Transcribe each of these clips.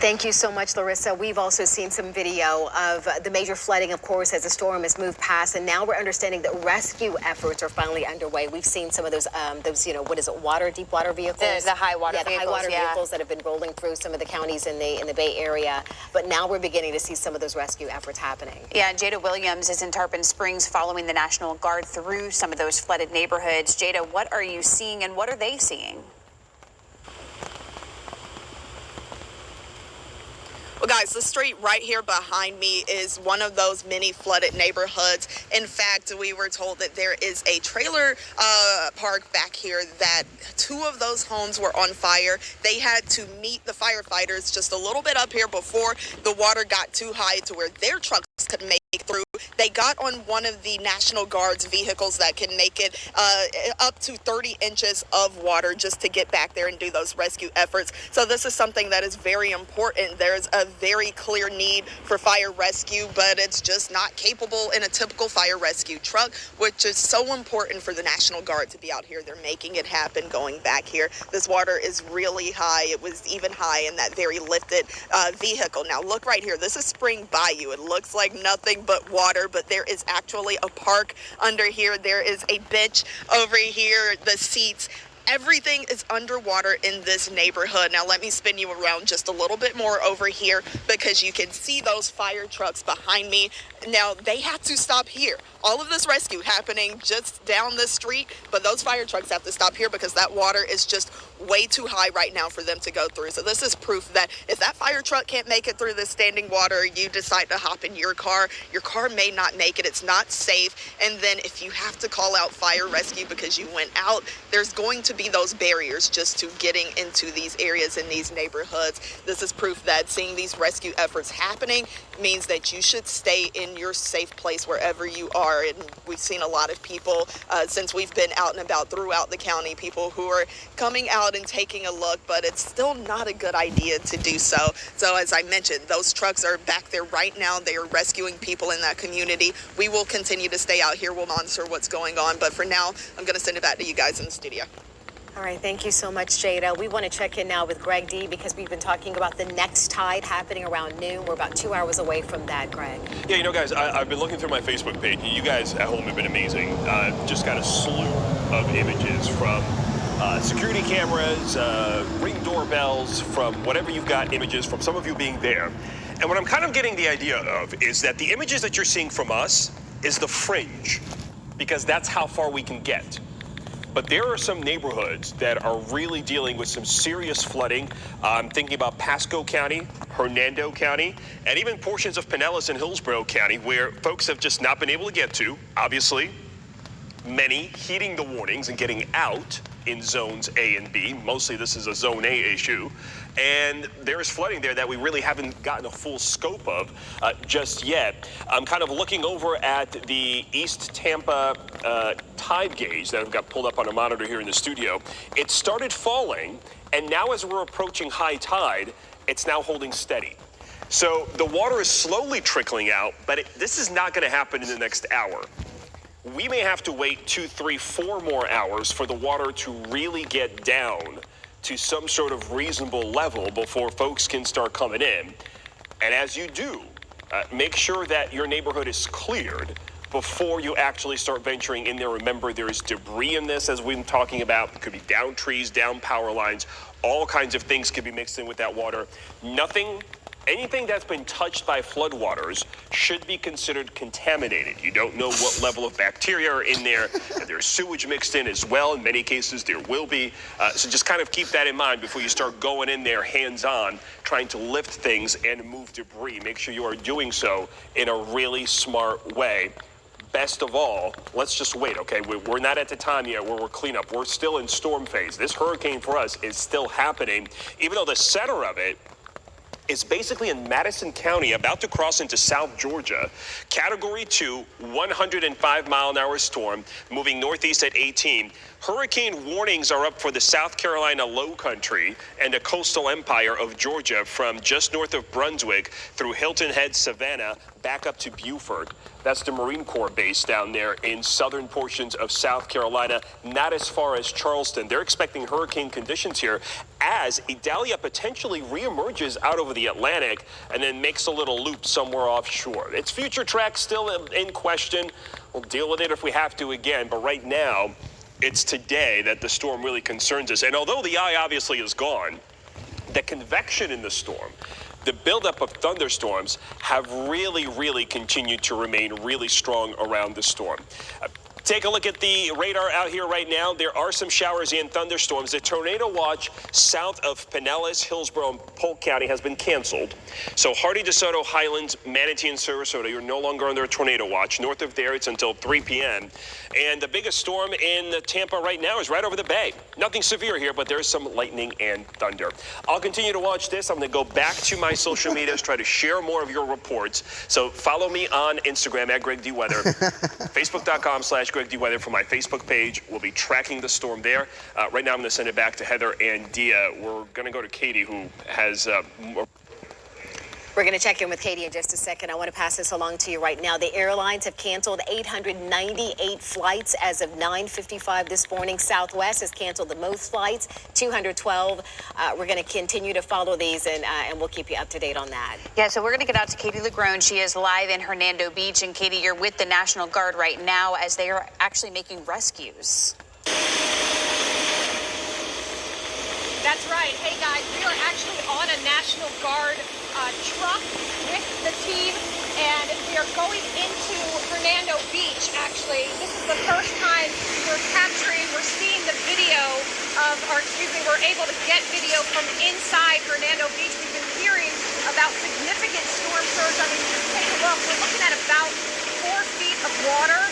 Thank you so much, Larissa. We've also seen some video of the major flooding, of course, as the storm has moved past, and now we're understanding that rescue efforts are finally underway. We've seen some of those, what is it, deep water vehicles? The high water vehicles, the high water vehicles that have been rolling through some of the counties in the Bay Area. But now we're beginning to see some of those rescue efforts happening. Yeah, Jada Williams is in Tarpon Springs following the National Guard through some of those flooded neighborhoods. Jada, what are you seeing and what are they seeing? Well, guys, the street right here behind me is one of those many flooded neighborhoods. In fact, we were told that there is a trailer park back here that 2 of those homes were on fire. They had to meet the firefighters just a little bit up here before the water got too high to where their trucks could make it through. They got on one of the National Guard's vehicles that can make it up to 30 inches of water just to get back there and do those rescue efforts. So this is something that is very important. There's a very clear need for fire rescue, but it's just not capable in a typical fire rescue truck, which is so important for the National Guard to be out here. They're making it happen going back here. This water is really high. It was even high in that very lifted vehicle. Now look right here. This is Spring Bayou. It looks like nothing but water, but there is actually a park under here. There is a bench over here, the seats. Everything is underwater in this neighborhood. Now let me spin you around just a little bit more over here because you can see those fire trucks behind me. Now they had to stop here. All of this rescue happening just down the street, but those fire trucks have to stop here because that water is just way too high right now for them to go through. So this is proof that if that fire truck can't make it through this standing water, you decide to hop in your car may not make it. It's not safe. And then if you have to call out fire rescue because you went out, there's going to be those barriers just to getting into these areas in these neighborhoods. This is proof that seeing these rescue efforts happening means that you should stay in your safe place wherever you are. And we've seen a lot of people since we've been out and about throughout the county, people who are coming out and taking a look, but it's still not a good idea to do so. So as I mentioned, those trucks are back there right now. They are rescuing people in that community. We will continue to stay out here. We'll monitor what's going on. But for now, I'm going to send it back to you guys in the studio. All right, thank you so much, Jada. We want to check in now with Greg D because we've been talking about the next tide happening around noon. We're about 2 hours away from that, Greg. Yeah, you know, guys, I've been looking through my Facebook page. You guys at home have been amazing. Just got a slew of images from security cameras, Ring doorbells, from whatever you've got, images from some of you being there. And what I'm kind of getting the idea of is that the images that you're seeing from us is the fringe, because that's how far we can get. But there are some neighborhoods that are really dealing with some serious flooding. I'm thinking about Pasco County, Hernando County, and even portions of Pinellas and Hillsborough County where folks have just not been able to get to, obviously. Many heeding the warnings and getting out in zones A and B. Mostly this is a zone A issue. And there is flooding there that we really haven't gotten a full scope of just yet. I'm kind of looking over at the East Tampa tide gauge that I've got pulled up on a monitor here in the studio. It started falling, and now as we're approaching high tide, it's now holding steady. So the water is slowly trickling out, but this is not going to happen in the next hour. We may have to wait 2, 3, 4 more hours for the water to really get down to some sort of reasonable level before folks can start coming in. And as you do, make sure that your neighborhood is cleared before you actually start venturing in there. Remember, there is debris in this, as we've been talking about. It could be down trees, down power lines. All kinds of things could be mixed in with that water. Anything that's been touched by floodwaters should be considered contaminated. You don't know what level of bacteria are in there. There's sewage mixed in as well. In many cases, there will be. So just kind of keep that in mind before you start going in there hands-on, trying to lift things and move debris. Make sure you are doing so in a really smart way. Best of all, let's just wait, okay? We're not at the time yet where we're cleanup. We're still in storm phase. This hurricane for us is still happening, even though the center of it is basically in Madison County, about to cross into South Georgia. Category 2, 105-mile-an-hour storm, moving northeast at 18. Hurricane warnings are up for the South Carolina Low Country and the coastal empire of Georgia from just north of Brunswick through Hilton Head, Savannah, back up to Beaufort. That's the Marine Corps base down there in southern portions of South Carolina, not as far as Charleston. They're expecting hurricane conditions here as Idalia potentially reemerges out over the Atlantic and then makes a little loop somewhere offshore. Its future track still in question. We'll deal with it if we have to again, but right now, it's today that the storm really concerns us. And although the eye obviously is gone, the convection in the storm, the buildup of thunderstorms have really continued to remain really strong around the storm. Take a look at the radar out here right now. There are some showers and thunderstorms. The tornado watch south of Pinellas, Hillsborough, and Polk County has been canceled. So Hardy, DeSoto, Highlands, Manatee, and Sarasota, you're no longer under a tornado watch. North of there, it's until 3 p.m. And the biggest storm in Tampa right now is right over the bay. Nothing severe here, but there's some lightning and thunder. I'll continue to watch this. I'm going to go back to my social medias, try to share more of your reports. So follow me on Instagram at Greg D. Weather, Facebook.com/Greg D. Weather for my Facebook page. We'll be tracking the storm there. Right now, I'm going to send it back to Heather and Dia. We're going to go to Katie, who has more. We're going to check in with Katie in just a second. I want to pass this along to you right now. The airlines have canceled 898 flights as of 9:55 this morning. Southwest has canceled the most flights, 212. We're going to continue to follow these, and we'll keep you up to date on that. Yeah, so we're going to get out to Katie Lagrone. She is live in Hernando Beach. And Katie, you're with the National Guard right now as they are actually making rescues. That's right. Hey, guys, we are actually on a National Guard truck with the team, and we are going into Hernando Beach, actually. This is the first time we're seeing the video of, we're able to get video from inside Hernando Beach. We've been hearing about significant storm surge. I mean, just take a look. We're looking at about 4 feet of water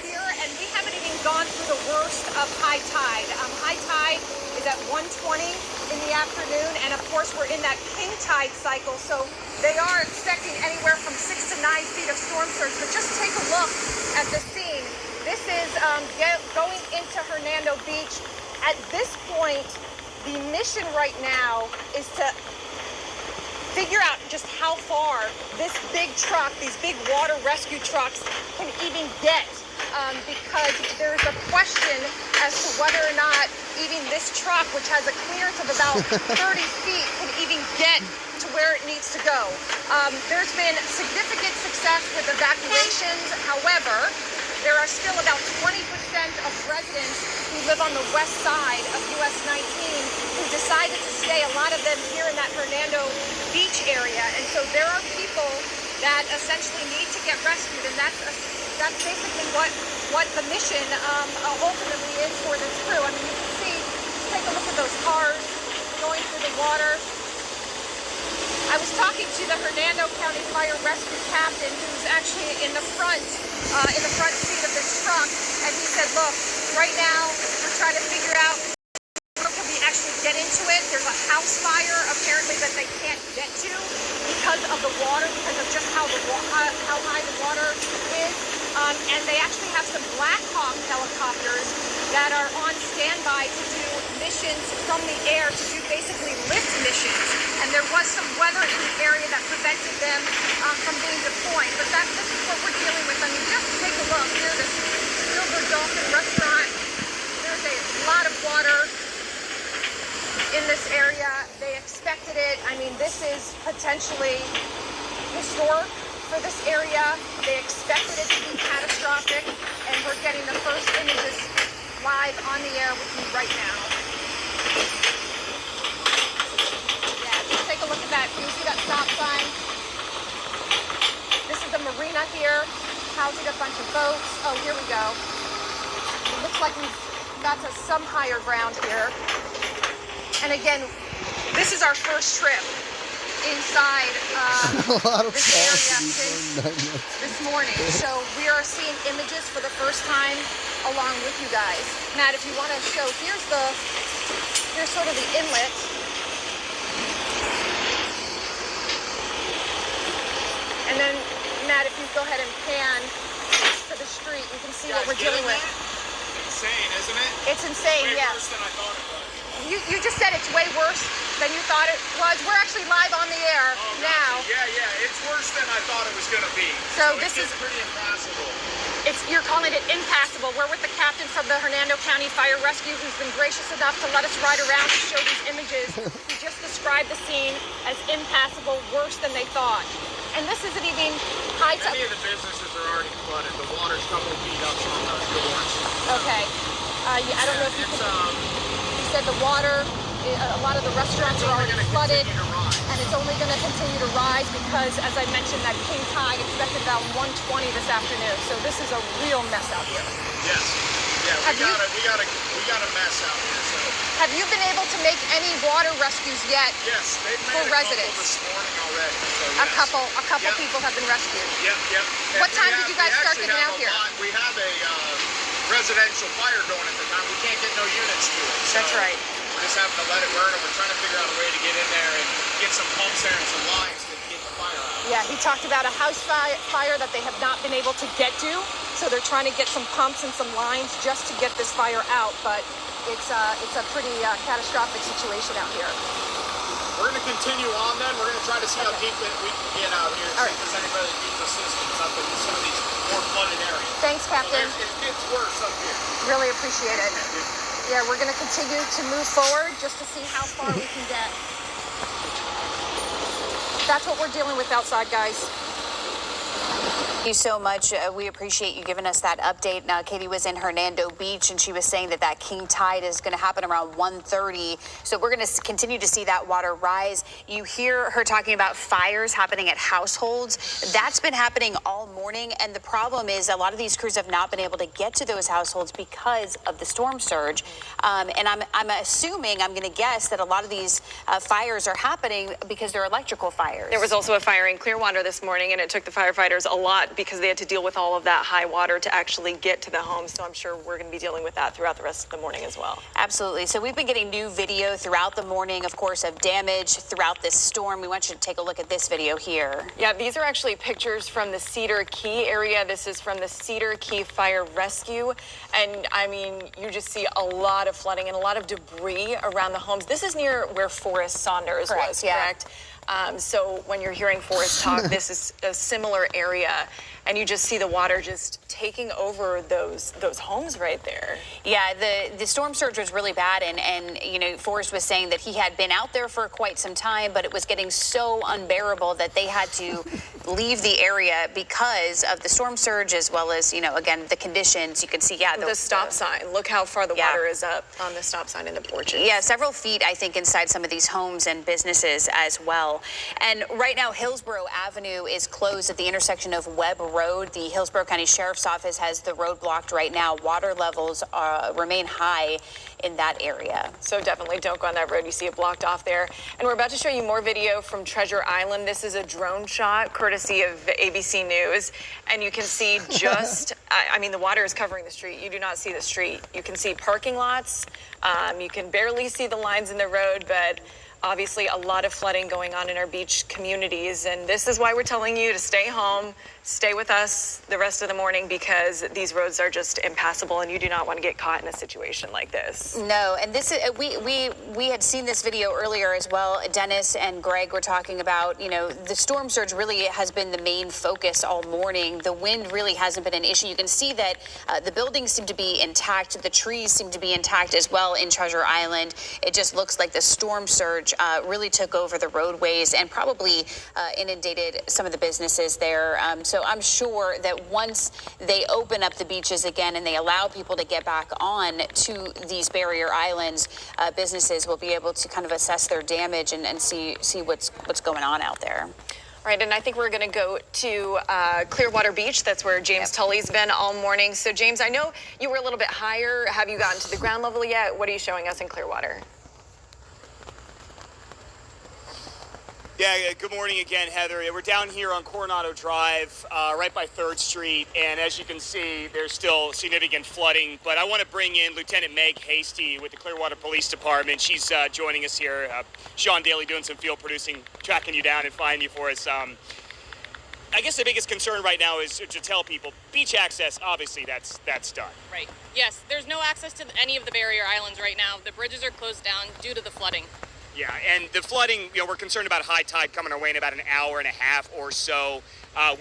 here, and we haven't even gone through the worst of high tide. High tide is at 1:20 in the afternoon, and of course we're in that king tide cycle, so they are expecting anywhere from 6 to 9 feet of storm surge. But just take a look at the scene. This is going into Hernando Beach. At this point, the mission right now is to figure out just how far this big truck, these big water rescue trucks, can even get. Because there's a question as to whether or not even this truck, which has a clearance of about 30 feet, can even get to where it needs to go. There's been significant success with evacuations. However, there are still about 20% of residents who live on the west side of US 19 who decided to stay, a lot of them here in that Hernando Beach area. And so there are people that essentially need to get rescued, and that's basically what the mission ultimately is for this crew. I mean, you can see, just take a look at those cars going through the water. I was talking to the Hernando County Fire Rescue Captain, who's actually in the front seat of this truck, and he said, look, right now we're trying to figure out how can we actually get into it. There's a house fire apparently that they can't get to because of the water, because of just how high the water is. And they actually have some Black Hawk helicopters that are on standby to do missions from the air, to do basically lift missions. And there was some weather in the area that prevented them from being deployed. But this is what we're dealing with. I mean, just take a look here, this Silver Dolphin restaurant. There's a lot of water in this area. They expected it. I mean, this is potentially historic for this area. They expected it to be catastrophic, and we're getting the first images live on the air with you right now. Yeah, just take a look at that. Do you see that stop sign? This is the marina here, housing a bunch of boats. Oh, here we go. It looks like we've got to some higher ground here. And again, this is our first trip inside this area this morning. So we are seeing images for the first time along with you guys. Matt, if you want to show, here's sort of the inlet. And then, Matt, if you go ahead and pan to the street, you can see what we're dealing with. Insane, isn't it? It's insane, way yeah. Worse than I thought it was. You just said it's way worse than you thought it was. We're actually live on the air now. Yeah, it's worse than I thought it was going to be. So this this is pretty impossible. you're calling it impassable. We're with the captain from the Hernando County Fire Rescue, who's been gracious enough to let us ride around and show these images. He just described the scene as impassable, worse than they thought. And this isn't even high top. Many of the businesses are already flooded. The water's a couple feet up on those doors. Okay. I don't know if you said the water, a lot of the restaurants are already flooded. And it's only going to continue to rise because, as I mentioned, that king tide expected about 120 this afternoon. So this is a real mess out here. Yes. Yeah, we got a mess out here. So. Have you been able to make any water rescues yet? Yes, they've for made residents this morning already. So a couple people have been rescued. Yep. What time did you guys start getting out here? We have a residential fire going at the time. We can't get no units to it. So That's right. We're just having to let it burn, and we're trying to figure out a way to get in there and get some pumps there and some lines to get the fire out. Yeah, he talked about a house fire that they have not been able to get to, so they're trying to get some pumps and some lines just to get this fire out, but it's a pretty catastrophic situation out here. We're going to continue on then. We're going to try to see how deep we can get out here, see if there's anybody that needs assistance up in some of these more flooded areas. Thanks, Captain. So it gets worse up here. Really appreciate it. Yeah, we're going to continue to move forward just to see how far we can get. That's what we're dealing with outside, guys. Thank you so much. We appreciate you giving us that update. Now, Katie was in Hernando Beach, and she was saying that king tide is going to happen around 1:30. So we're going to continue to see that water rise. You hear her talking about fires happening at households. That's been happening all morning, and the problem is a lot of these crews have not been able to get to those households because of the storm surge. And I'm assuming, I'm going to guess that a lot of these fires are happening because they're electrical fires. There was also a fire in Clearwater this morning, and it took the firefighters a lot because they had to deal with all of that high water to actually get to the home. So I'm sure we're going to be dealing with that throughout the rest of the morning as well. Absolutely. So we've been getting new video throughout the morning, of course, of damage throughout this storm. We want you to take a look at this video here. Yeah, these are actually pictures from the Cedar Key area. This is from the Cedar Key Fire Rescue. And I mean, you just see a lot of flooding and a lot of debris around the homes. This is near where Forrest Saunders was, correct? So when you're hearing Forrest talk, this is a similar area, and you just see the water just taking over those homes right there. Yeah, the storm surge was really bad, and you know, Forrest was saying that he had been out there for quite some time, but it was getting so unbearable that they had to leave the area because of the storm surge, as well as, you know, again, the conditions. You can see, the stop sign. Look how far the water is up on the stop sign in the porches. Yeah, several feet, I think, inside some of these homes and businesses as well. And right now, Hillsborough Avenue is closed at the intersection of Webb Road. The Hillsborough County Sheriff's Office has the road blocked right now. Water levels remain high in that area. So definitely don't go on that road. You see it blocked off there. And we're about to show you more video from Treasure Island. This is a drone shot courtesy of ABC News. And you can see just, I mean, the water is covering the street. You do not see the street. You can see parking lots. You can barely see the lines in the road, but obviously a lot of flooding going on in our beach communities. And this is why we're telling you to stay home, stay with us the rest of the morning, because these roads are just impassable and you do not want to get caught in a situation like this. No, and this is, we had seen this video earlier as well. Dennis and Greg were talking about, you know, the storm surge really has been the main focus all morning. The wind really hasn't been an issue. You can see that the buildings seem to be intact. The trees seem to be intact as well in Treasure Island. It just looks like the storm surge really took over the roadways and probably inundated some of the businesses there. So I'm sure that once they open up the beaches again and they allow people to get back on to these barrier islands, businesses will be able to kind of assess their damage and see what's going on out there. Right, and I think we're going to go to Clearwater Beach. That's where James Tully's been all morning. So, James, I know you were a little bit higher. Have you gotten to the ground level yet? What are you showing us in Clearwater? Yeah, good morning again, Heather. We're down here on Coronado Drive, right by 3rd Street, and as you can see, there's still significant flooding, but I want to bring in Lieutenant Meg Hasty with the Clearwater Police Department. She's joining us here. Sean Daly doing some field producing, tracking you down and finding you for us. I guess the biggest concern right now is to tell people, beach access, obviously that's done. Right. Yes, there's no access to any of the barrier islands right now. The bridges are closed down due to the flooding. Yeah, and the flooding, we're concerned about high tide coming our way in about an hour and a half or so,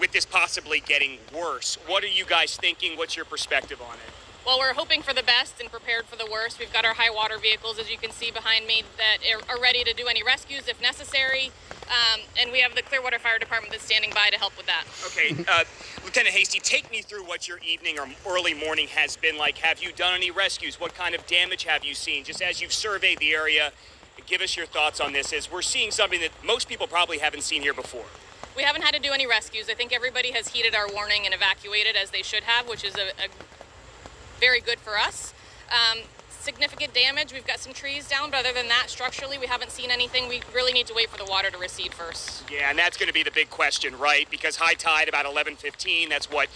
with this possibly getting worse. What are you guys thinking? What's your perspective on it? Well, we're hoping for the best and prepared for the worst. We've got our high water vehicles, as you can see behind me, that are ready to do any rescues if necessary. And we have the Clearwater Fire Department that's standing by to help with that. Okay, Lieutenant Hasty, take me through what your evening or early morning has been like. Have you done any rescues? What kind of damage have you seen? Just as you've surveyed the area, give us your thoughts on this, as we're seeing something that most people probably haven't seen here before. We haven't had to do any rescues. I think everybody has heeded our warning and evacuated as they should have, which is a very good for us. Significant damage. We've got some trees down, but other than that, structurally, we haven't seen anything. We really need to wait for the water to recede first. Yeah, and that's going to be the big question, right? Because high tide about 11:15. That's what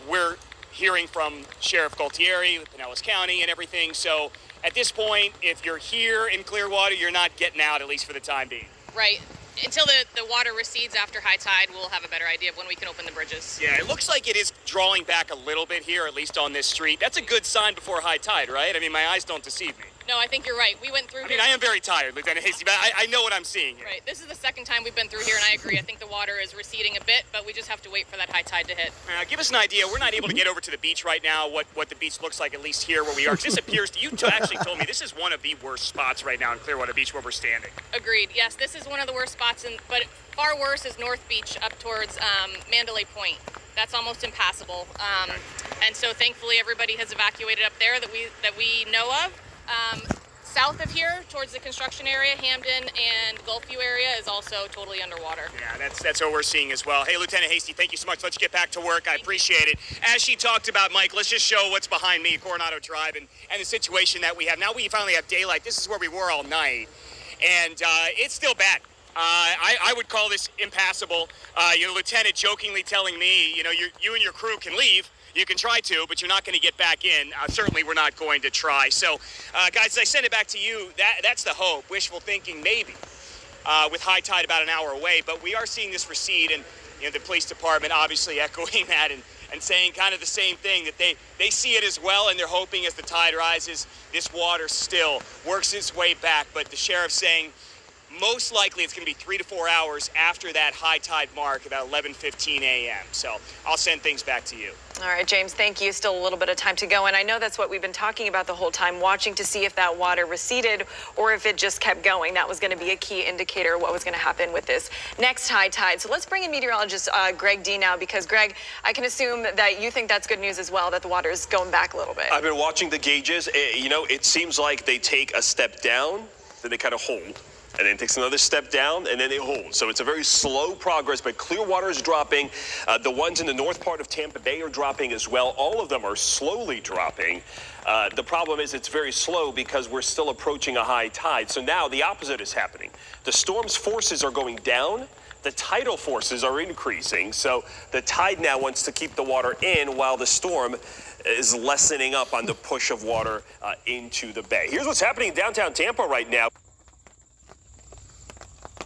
we're hearing from Sheriff Gualtieri, Pinellas County, and everything. So at this point, if you're here in Clearwater, you're not getting out, at least for the time being. Right. Until the water recedes after high tide, we'll have a better idea of when we can open the bridges. Yeah, it looks like it is drawing back a little bit here, at least on this street. That's a good sign before high tide, right? I mean, my eyes don't deceive me. No, I think you're right. We went through I mean, I am very tired, Lieutenant Hasty, but I know what I'm seeing here. Right. This is the second time we've been through here, and I agree. I think the water is receding a bit, but we just have to wait for that high tide to hit. Give us an idea. We're not able to get over to the beach right now, what the beach looks like, at least here where we are. This appears, you actually told me this is one of the worst spots right now in Clearwater Beach where we're standing. Agreed. Yes, this is one of the worst spots, but far worse is North Beach up towards Mandalay Point. That's almost impassable. And so thankfully everybody has evacuated up there that we know of. South of here, towards the construction area, Hamden and Gulfview area is also totally underwater. Yeah, that's what we're seeing as well. Hey, Lieutenant Hasty, thank you so much. Let's get back to work. I appreciate it. As she talked about, Mike, let's just show what's behind me, Coronado Drive, and the situation that we have. Now we finally have daylight. This is where we were all night, and it's still bad. I would call this impassable. Lieutenant jokingly telling me, you and your crew can leave. You can try to, but you're not going to get back in. Certainly, we're not going to try. So, guys, as I send it back to you, that's the hope. Wishful thinking, maybe, with high tide about an hour away. But we are seeing this recede, and the police department obviously echoing that and saying kind of the same thing, that they see it as well, and they're hoping as the tide rises, this water still works its way back. But the sheriff's saying most likely it's going to be 3 to 4 hours after that high tide mark, about 11:15 a.m. So I'll send things back to you. All right, James, thank you. Still a little bit of time to go. And I know that's what we've been talking about the whole time, watching to see if that water receded or if it just kept going. That was going to be a key indicator of what was going to happen with this next high tide. So let's bring in meteorologist Greg D now, because, Greg, I can assume that you think that's good news as well, that the water is going back a little bit. I've been watching the gauges. It seems like they take a step down, then they kind of hold. And then it takes another step down, and then they hold. So it's a very slow progress, but Clearwater is dropping. The ones in the north part of Tampa Bay are dropping as well. All of them are slowly dropping. The problem is it's very slow because we're still approaching a high tide. So now the opposite is happening. The storm's forces are going down. The tidal forces are increasing. So the tide now wants to keep the water in while the storm is lessening up on the push of water into the bay. Here's what's happening in downtown Tampa right now.